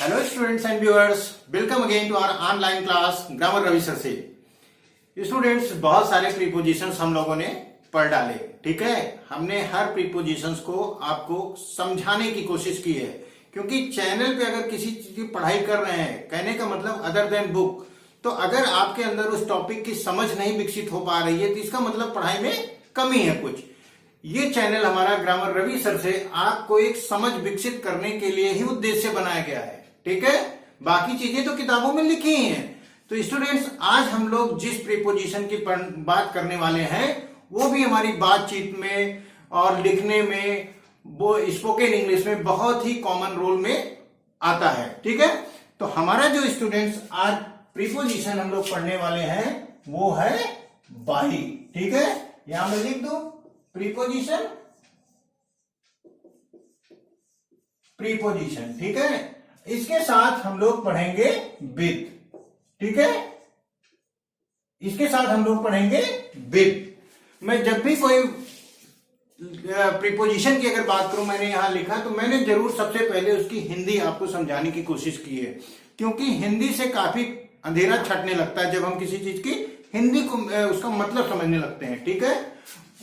Hello students and viewers, welcome again to our online class grammar Ravi sir से। Students, बहुत सारे prepositions हम लोगों ने पढ़ डाले। ठीक है, हमने हर प्रीपोजिशंस को आपको समझाने की कोशिश की है, क्योंकि चैनल पे अगर किसी चीज की पढ़ाई कर रहे हैं, कहने का मतलब अदर देन बुक, तो अगर आपके अंदर उस टॉपिक की समझ नहीं विकसित हो पा रही है तो इसका मतलब पढ़ाई में कमी है कुछ। ये चैनल हमारा ग्रामर रवि सर से आपको एक समझ विकसित करने के लिए ही उद्देश्य से बनाया गया है। ठीक है, बाकी चीजें तो किताबों में लिखी ही हैं। तो स्टूडेंट्स, आज हम लोग जिस प्रीपोजिशन की बात करने वाले हैं वो भी हमारी बातचीत में और लिखने में, वो स्पोकन इंग्लिश में बहुत ही कॉमन रोल में आता है। ठीक है, तो हमारा जो स्टूडेंट्स आज प्रीपोजिशन हम लोग पढ़ने वाले हैं वो है बाई। ठीक है, यहां मैं लिख दूं प्रीपोजिशन, प्रीपोजिशन। ठीक है, इसके साथ हम लोग पढ़ेंगे विद। ठीक है, इसके साथ हम लोग पढ़ेंगे विद। मैं जब भी कोई प्रीपोजिशन की अगर बात करूं, मैंने यहां लिखा तो मैंने जरूर सबसे पहले उसकी हिंदी आपको समझाने की कोशिश की है, क्योंकि हिंदी से काफी अंधेरा छटने लगता है जब हम किसी चीज की हिंदी को उसका मतलब समझने लगते हैं। ठीक है,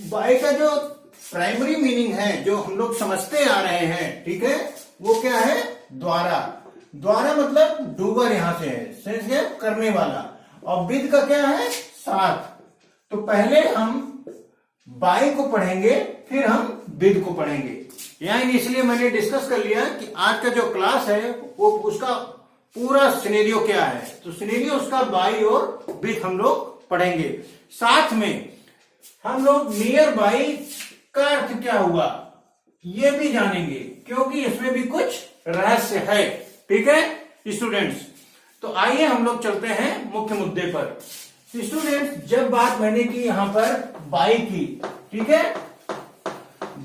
बाय का जो प्राइमरी मीनिंग है, जो हम लोग समझते आ रहे हैं, ठीक है, वो क्या है? द्वारा। द्वारा मतलब डूबर यहां से है, सेंस है करने वाला। और विद का क्या है? साथ। तो पहले हम बाय को पढ़ेंगे, फिर हम विद को पढ़ेंगे। यानी इसलिए मैंने डिस्कस कर लिया कि आज का जो क्लास है वो उसका पूरा सिनेरियो क्या है। तो सिनेरियो उसका बाय और विद हम लोग पढ़ेंगे। साथ में हम लोग नियर बाई का अर्थ क्या हुआ ये भी जानेंगे, क्योंकि इसमें भी कुछ रहस्य है। ठीक है स्टूडेंट्स, तो आइए हम लोग चलते हैं मुख्य मुद्दे पर। स्टूडेंट्स, जब बात मैंने की यहां पर बाई की, ठीक है,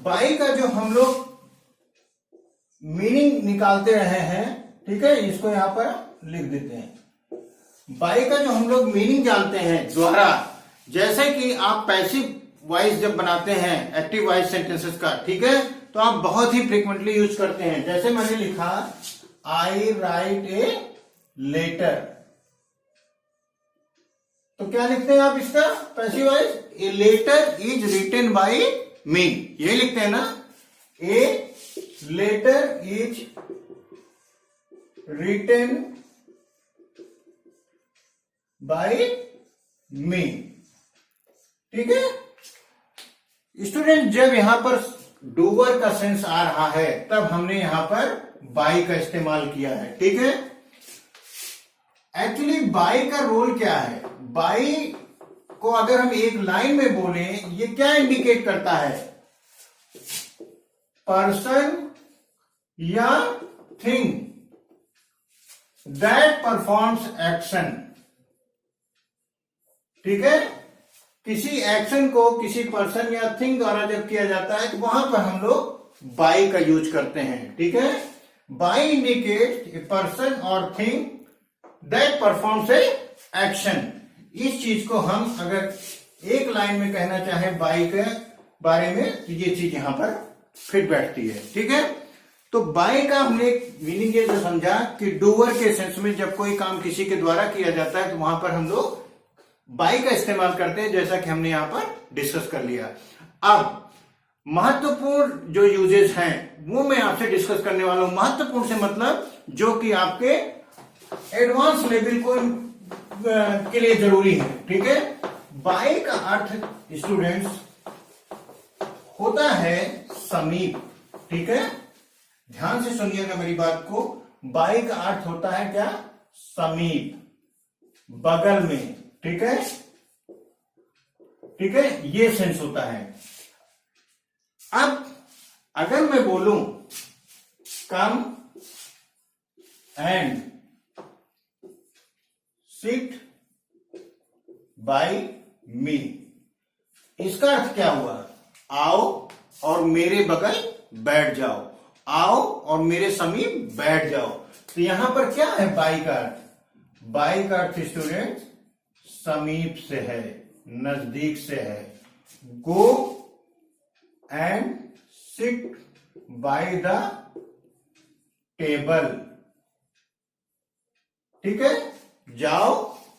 बाई का जो हम लोग मीनिंग निकालते रहे हैं, ठीक है, इसको यहां पर लिख देते हैं। बाई का जो हम लोग मीनिंग जानते हैं द्वारा, जैसे कि आप पैसिव वॉइस जब बनाते हैं एक्टिव वॉइस सेंटेंसेस का, ठीक है, तो आप बहुत ही फ्रीक्वेंटली यूज करते हैं। जैसे मैंने लिखा आई राइट ए लेटर, तो क्या लिखते हैं आप इसका passive voice? A letter is written by me, ये लिखते हैं ना। A letter is written by me. ठीक है स्टूडेंट, जब यहां पर डूबर का सेंस आ रहा है तब हमने यहां पर बाई का इस्तेमाल किया है। ठीक है, एक्चुअली बाई का रोल क्या है? बाई को अगर हम एक लाइन में बोले, ये क्या इंडिकेट करता है? पर्सन या थिंग दैट परफॉर्म्स एक्शन। ठीक है, किसी एक्शन को किसी पर्सन या थिंग द्वारा जब किया जाता है तो वहां पर हम लोग बाई का यूज करते हैं। ठीक है, बाई इंडिकेट ए पर्सन और thing that performs a action. इस चीज को हम अगर एक लाइन में कहना चाहें बाई के बारे में, तो ये चीज यहां पर फिट बैठती है। ठीक है, तो बाई का हमने मीनिंग ये जो समझा कि डूअर के सेंस में जब कोई काम किसी के द्वारा किया जाता है तो वहां पर हम लोग बाई का इस्तेमाल करते हैं, जैसा कि हमने यहां पर डिस्कस कर लिया। अब महत्वपूर्ण जो यूजेस हैं वो मैं आपसे डिस्कस करने वाला हूं। महत्वपूर्ण से मतलब जो कि आपके एडवांस लेवल को के लिए जरूरी है। ठीक है, बाई का अर्थ स्टूडेंट्स होता है समीप। ठीक है, ध्यान से सुनिएगा मेरी बात को। बाई का अर्थ होता है क्या? समीप, बगल में। ठीक है, ठीक है, ये सेंस होता है। अब अगर मैं बोलूं कम एंड सिट बाय मी, इसका अर्थ क्या हुआ? आओ और मेरे बगल बैठ जाओ, आओ और मेरे समीप बैठ जाओ। तो यहां पर क्या है बाई का अर्थ? बाई का अर्थ स्टूडेंट समीप से है, नजदीक से है। Go and sit by the table, ठीक है, जाओ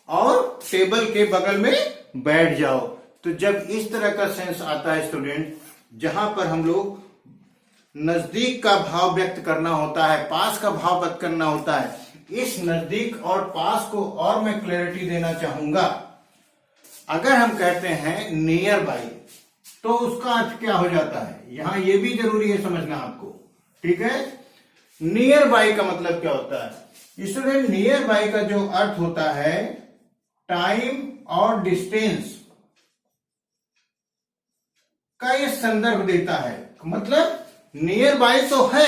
और टेबल के बगल में बैठ जाओ। तो जब इस तरह का सेंस आता है स्टूडेंट, जहां पर हम लोग नजदीक का भाव व्यक्त करना होता है, पास का भाव व्यक्त करना होता है, इस नजदीक और पास को और मैं क्लैरिटी देना चाहूंगा। अगर हम कहते हैं नियर बाई, तो उसका अर्थ क्या हो जाता है, यहां यह भी जरूरी है समझना आपको, ठीक है। नियर बाई का मतलब क्या होता है स्टूडेंट? नियर बाई का जो अर्थ होता है टाइम और डिस्टेंस का ये संदर्भ देता है। मतलब नियर बाई तो है,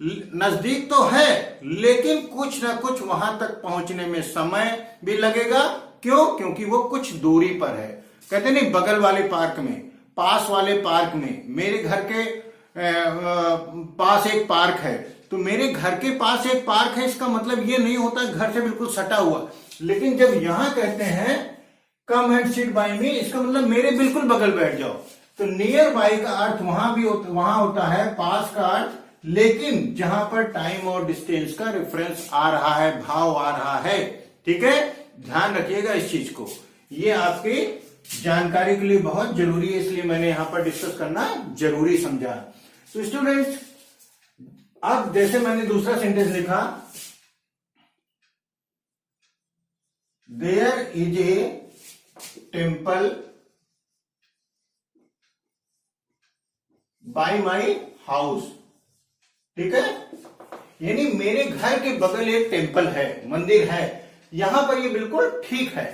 नजदीक तो है, लेकिन कुछ ना कुछ वहां तक पहुंचने में समय भी लगेगा। क्यों? क्योंकि वो कुछ दूरी पर है। कहते नहीं बगल वाले पार्क में, पास वाले पार्क में, मेरे घर के पास एक पार्क है, तो मेरे घर के पास एक पार्क है, इसका मतलब ये नहीं होता घर से बिल्कुल सटा हुआ। लेकिन जब यहां कहते हैं कम एंड सिट बाय मी, इसका मतलब मेरे बिल्कुल बगल बैठ जाओ। तो नियर बाई का अर्थ वहां होता है पास का अर्थ, लेकिन जहां पर टाइम और डिस्टेंस का रेफरेंस आ रहा है, भाव आ रहा है, ठीक है। ध्यान रखिएगा इस चीज को, ये आपकी जानकारी के लिए बहुत जरूरी है, इसलिए मैंने यहां पर डिस्कस करना जरूरी समझा। तो स्टूडेंट्स, अब जैसे मैंने दूसरा सेंटेंस लिखा, there is a temple by my house, ठीक है, यानी मेरे घर के बगल एक टेम्पल है, मंदिर है। यहां पर ये बिल्कुल ठीक है।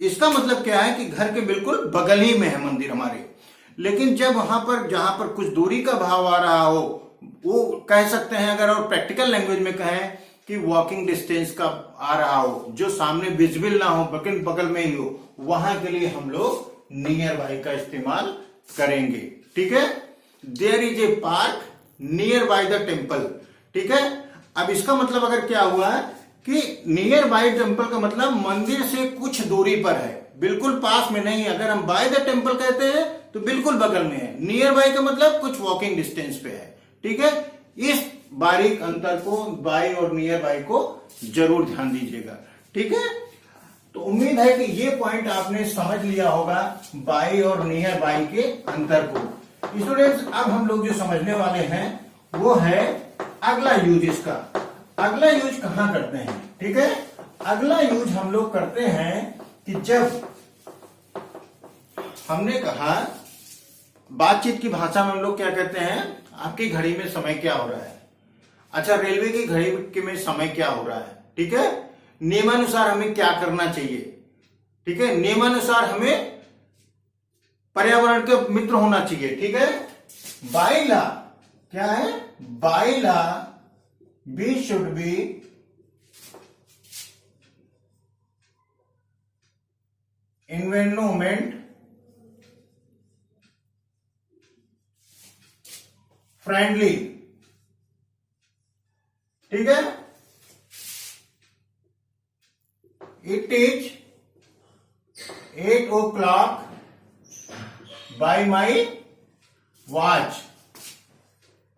इसका मतलब क्या है कि घर के बिल्कुल बगल ही में है मंदिर हमारे। लेकिन जब वहां पर जहां पर कुछ दूरी का भाव आ रहा हो, वो कह सकते हैं, अगर और प्रैक्टिकल लैंग्वेज में कहें कि वॉकिंग डिस्टेंस का आ रहा हो, जो सामने विजिबल ना हो, बगल में ही हो, वहां के लिए हम लोग नियर बाय का इस्तेमाल करेंगे, ठीक है। There is a park near by the temple, ठीक है। अब इसका मतलब अगर क्या हुआ है कि नियर बाय टेम्पल का मतलब मंदिर से कुछ दूरी पर है, बिल्कुल पास में नहीं है। अगर हम बाय द टेम्पल कहते हैं तो बिल्कुल बगल में है। नियर बाय का मतलब कुछ वॉकिंग डिस्टेंस पे है, ठीक है। इस बारीक अंतर को, बाय और नियर बाय को जरूर ध्यान दीजिएगा, ठीक है। तो उम्मीद है कि ये पॉइंट आपने समझ लिया होगा, बाय और नियर बाय के अंतर को। स्टूडेंट्स, अब हम लोग जो समझने वाले हैं वो है अगला यूज इसका। अगला यूज कहां करते हैं, ठीक है। अगला यूज हम लोग करते हैं कि जब हमने कहा बातचीत की भाषा में हम लोग क्या कहते हैं, आपकी घड़ी में समय क्या हो रहा है। अच्छा, रेलवे की घड़ी में समय क्या हो रहा है, ठीक है। नियमानुसार हमें क्या करना चाहिए, ठीक है। नियमानुसार हमें पर्यावरण के मित्र होना चाहिए, ठीक है। बाय लॉ क्या है, by law we should be environment friendly, ठीक है। It is 8 o'clock by my watch.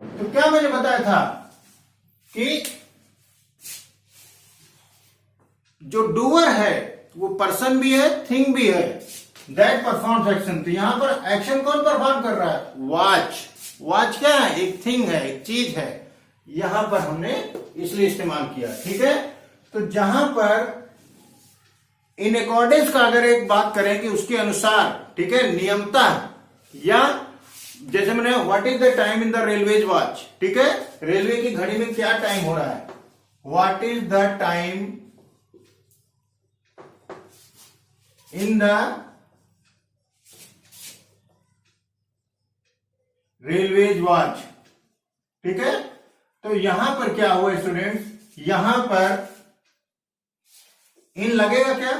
तो क्या मैंने बताया था कि जो डूअर है वो पर्सन भी है, थिंग भी है, दैट परफॉर्म्स एक्शन। तो यहां पर एक्शन कौन परफॉर्म कर रहा है, वॉच। वॉच क्या है, एक थिंग है, एक चीज है। यहां पर हमने इसलिए इस्तेमाल किया, ठीक है। तो जहां पर इन अकॉर्डेंस का अगर एक बात करें कि उसके अनुसार, ठीक है, नियमता, या जैसे मैंने what is the time in the railways watch, ठीक है, रेलवे की घड़ी में क्या टाइम हो रहा है, what is the time in the railways watch, ठीक है। तो यहां पर क्या हुआ स्टूडेंट्स, यहां पर इन लगेगा क्या,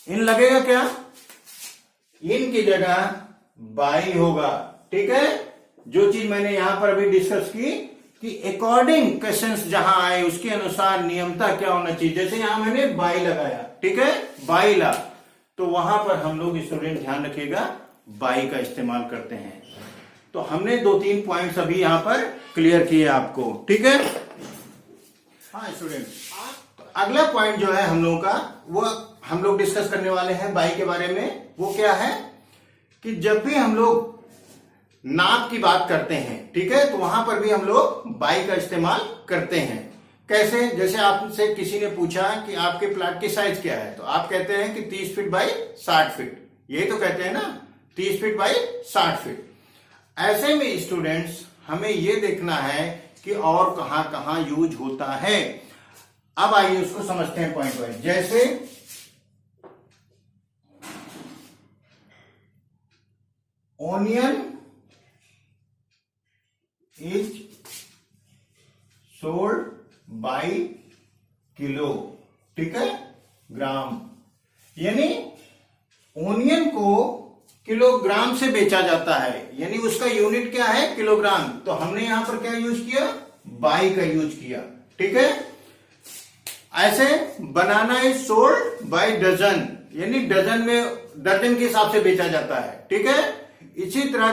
इन लगेगा क्या, इन की जगह बाई होगा, ठीक है। जो चीज मैंने यहां पर अभी डिस्कस की कि अकॉर्डिंग क्वेश्चंस जहां आए उसके अनुसार नियमता क्या होना चाहिए, जैसे यहां मैंने बाई लगाया, ठीक है, बाई ला, तो वहां पर हम लोग स्टूडेंट ध्यान रखिएगा बाई का इस्तेमाल करते हैं। तो हमने 2-3 पॉइंट्स अभी यहां पर क्लियर किए आपको, ठीक है। हाँ स्टूडेंट, अगला पॉइंट जो है हम लोगों का, वो हम लोग डिस्कस करने वाले हैं बाई के बारे में। वो क्या है कि जब भी हम लोग नाप की बात करते हैं, ठीक है, तो वहां पर भी हम लोग बाई का इस्तेमाल करते हैं। कैसे? जैसे आपसे किसी ने पूछा कि आपके प्लाट की साइज क्या है, तो आप कहते हैं कि 30 फीट बाई 60 फीट। यही तो कहते हैं ना, 30 फीट बाई 60 फीट। ऐसे में स्टूडेंट्स हमें यह देखना है कि और कहां कहां यूज होता है। अब आइए उसको समझते हैं पॉइंट वाइज। जैसे onion is sold by kilo, ठीक है, ग्राम, यानी ओनियन को किलोग्राम से बेचा जाता है, यानी उसका यूनिट क्या है? किलोग्राम। तो हमने यहां पर क्या यूज किया? बाई का यूज किया, ठीक है। ऐसे बनाना इज सोल्ड बाई डजन, यानी डजन में, दर्जन के हिसाब से बेचा जाता है, ठीक है। इसी तरह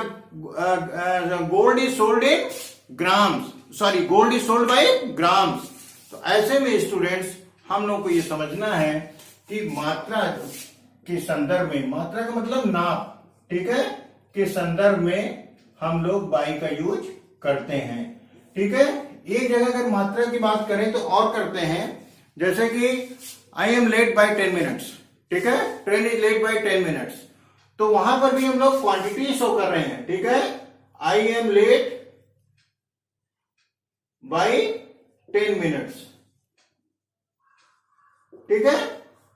gold is sold in grams, sorry, gold is sold by grams. तो ऐसे में स्टूडेंट्स हम लोग को ये समझना है कि मात्रा के संदर्भ में, मात्रा का मतलब नाप, ठीक है, के संदर्भ में हम लोग बाई का यूज करते हैं, ठीक है। एक जगह अगर मात्रा की बात करें तो और करते हैं, जैसे कि I am late by 10 minutes, ठीक है, train is late by 10 minutes. तो वहां पर भी हम लोग क्वांटिटी शो कर रहे हैं, ठीक है, I am late by 10 minutes, ठीक है।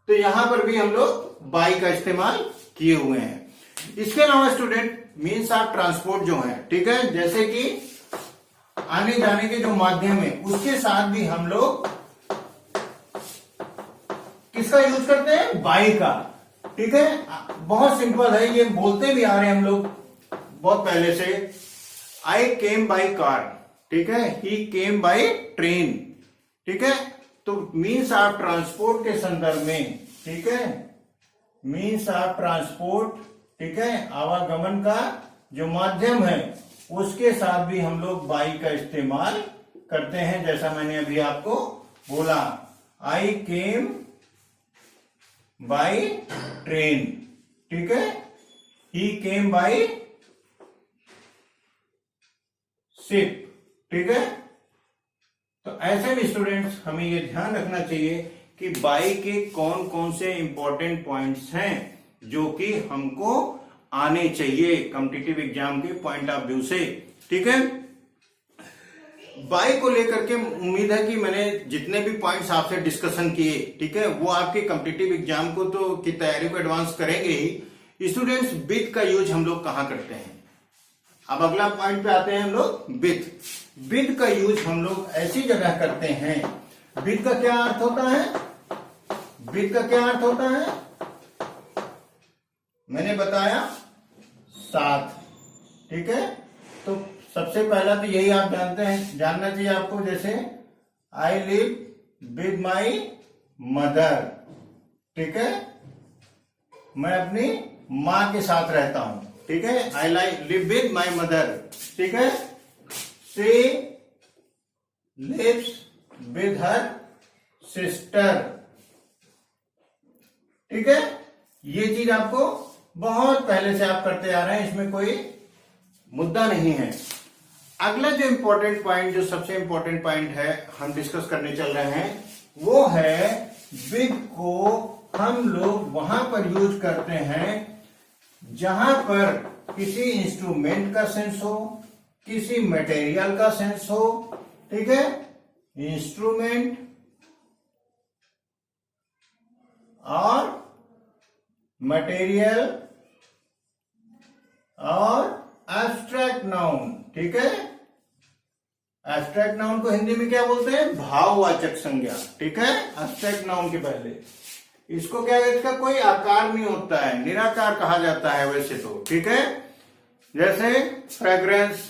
तो यहां पर भी हम लोग बाई का इस्तेमाल किए हुए हैं। इसके अलावा स्टूडेंट मीन्स ऑफ ट्रांसपोर्ट जो है, ठीक है, जैसे कि आने जाने के जो माध्यम है उसके साथ भी हम लोग किसका यूज करते हैं? बाई का, ठीक है। बहुत सिंपल है, ये बोलते भी आ रहे हैं हम लोग बहुत पहले से। आई केम बाई कार, ठीक है, ही केम बाई ट्रेन, ठीक है। तो मीन्स ऑफ ट्रांसपोर्ट के संदर्भ में, ठीक है, मीन्स ऑफ ट्रांसपोर्ट, ठीक है, आवागमन का जो माध्यम है उसके साथ भी हम लोग बाई का इस्तेमाल करते हैं। जैसा मैंने अभी आपको बोला, आई केम बाई ट्रेन, ठीक है, ही केम बाई शिप, ठीक है। तो ऐसे में स्टूडेंट्स हमें ये ध्यान रखना चाहिए कि बाई के कौन कौन से इंपॉर्टेंट पॉइंट्स हैं जो कि हमको आने चाहिए कॉम्पिटिटिव एग्जाम के पॉइंट ऑफ व्यू से, ठीक है। बाई को लेकर के उम्मीद है कि मैंने जितने भी पॉइंट्स आपसे डिस्कशन किए, ठीक है, वो आपके कॉम्पिटिटिव एग्जाम को तो की तैयारी को एडवांस करेंगे ही। स्टूडेंट्स विथ का यूज हम लोग कहां करते हैं? अब अगला पॉइंट पे आते हैं हम लोग, विथ। विथ का यूज हम लोग ऐसी जगह करते हैं। विथ का क्या अर्थ होता है? विथ का क्या अर्थ होता है? मैंने बताया साथ, ठीक है। तो सबसे पहला तो यही आप जानते हैं, जानना चाहिए आपको, जैसे आई लिव विद माई मदर, ठीक है, मैं अपनी मां के साथ रहता हूं, ठीक है, I live with my mother, ठीक है। She lives with her sister, ठीक है। ये चीज आपको बहुत पहले से आप करते आ रहे हैं, इसमें कोई मुद्दा नहीं है। अगला जो इंपॉर्टेंट पॉइंट, जो सबसे इंपॉर्टेंट पॉइंट है हम डिस्कस करने चल रहे हैं, वो है विद को हम लोग वहां पर यूज करते हैं जहां पर किसी इंस्ट्रूमेंट का सेंस हो, किसी मटेरियल का सेंस हो, ठीक है, इंस्ट्रूमेंट और मटेरियल और एब्स्ट्रैक्ट नाउन, ठीक है। एब्स्ट्रैक्ट नाउन को हिंदी में क्या बोलते हैं? भाववाचक संज्ञा, ठीक है, एब्स्ट्रैक्ट नाउन के पहले। इसको क्या है? इसका कोई आकार नहीं होता है, निराकार कहा जाता है वैसे तो, ठीक है। जैसे फ्रेग्रेंस,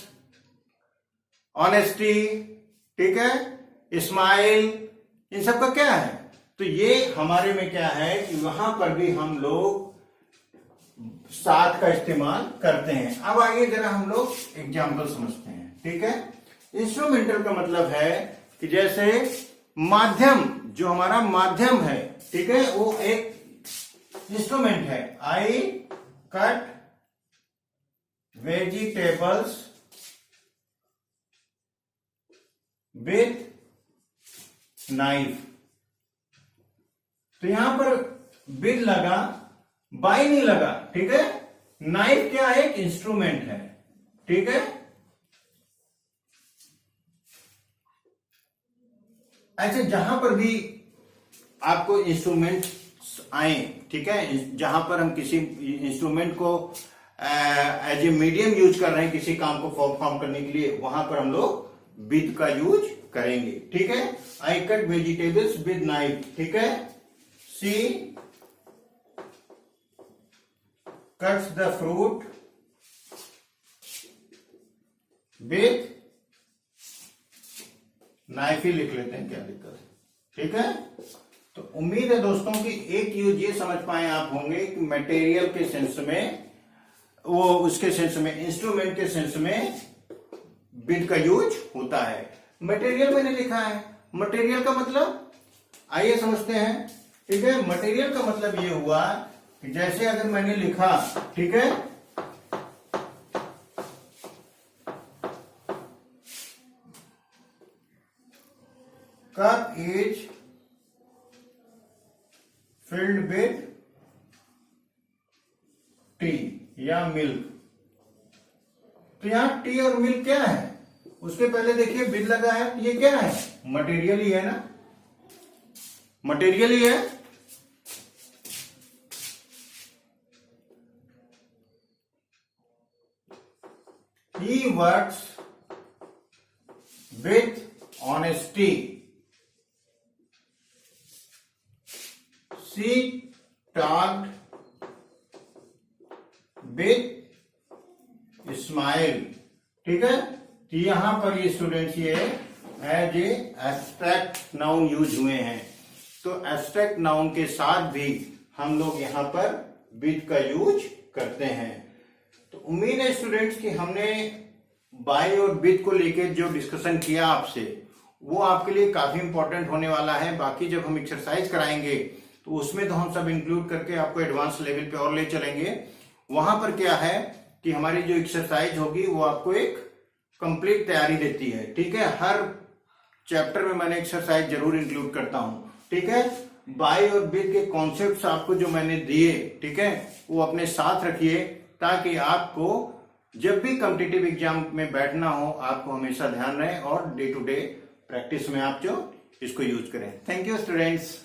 ऑनेस्टी, ठीक है, स्माइल, इन सब का क्या है? तो ये हमारे में क्या है कि वहां पर भी हम लोग साथ का इस्तेमाल करते हैं। अब आइए जरा हम लोग एग्जाम्पल समझते हैं, ठीक है। इंस्ट्रूमेंटल का मतलब है कि जैसे माध्यम, जो हमारा माध्यम है, ठीक है, वो एक इंस्ट्रूमेंट है। I cut vegetables with knife. तो यहां पर विद लगा, बाय नहीं लगा, ठीक है। नाइफ क्या है? एक इंस्ट्रूमेंट है, ठीक है। ऐसे जहां पर भी आपको इंस्ट्रूमेंट आए, ठीक है, जहां पर हम किसी इंस्ट्रूमेंट को एज ए मीडियम यूज कर रहे हैं किसी काम को परफॉर्म करने के लिए, वहां पर हम लोग विद का यूज करेंगे, ठीक है। I cut vegetables with knife, ठीक है। She cuts the fruit with knife ही लिख लेते हैं, क्या दिक्कत है, ठीक है। तो उम्मीद है दोस्तों कि एक यूज ये समझ पाए आप होंगे कि मटेरियल के सेंस में, वो उसके सेंस में, इंस्ट्रूमेंट के सेंस में विद का यूज होता है। मटेरियल मैंने लिखा है, मटेरियल का मतलब आइए समझते हैं, ठीक है। मटेरियल का मतलब ये हुआ कि जैसे अगर मैंने लिखा, ठीक है, cup is filled with T या मिल्क। तो यहां टी और मिल्क क्या है? उसके पहले देखिए विद लगा है, ये क्या है? मटेरियल ही है ना, मटेरियल ही है। He works with honesty. She talked with smile, ठीक है। तो यहां पर ये स्टूडेंट्स ये as a abstract noun use हुए हैं। तो एब्स्ट्रैक्ट नाउन के साथ भी हम लोग यहां पर विद का यूज करते हैं। तो उम्मीद है स्टूडेंट्स कि हमने बाय और विद को लेकर जो डिस्कशन किया आपसे, वो आपके लिए काफी इंपॉर्टेंट होने वाला है। बाकी जब हम एक्सरसाइज कराएंगे तो उसमें तो हम सब इंक्लूड करके आपको एडवांस लेवल पे और ले चलेंगे। वहां पर क्या है कि हमारी जो एक्सरसाइज होगी वो आपको एक कंप्लीट तैयारी देती है, ठीक है। हर चैप्टर में मैंने एक्सरसाइज जरूर इंक्लूड करता हूं, ठीक है। बाय और विद के कॉन्सेप्ट्स आपको जो मैंने दिए, ठीक है, वो अपने साथ रखिए ताकि आपको जब भी कॉम्पिटिटिव एग्जाम में बैठना हो आपको हमेशा ध्यान रहे और डे टू डे प्रैक्टिस में आप जो इसको यूज करें। Thank you students.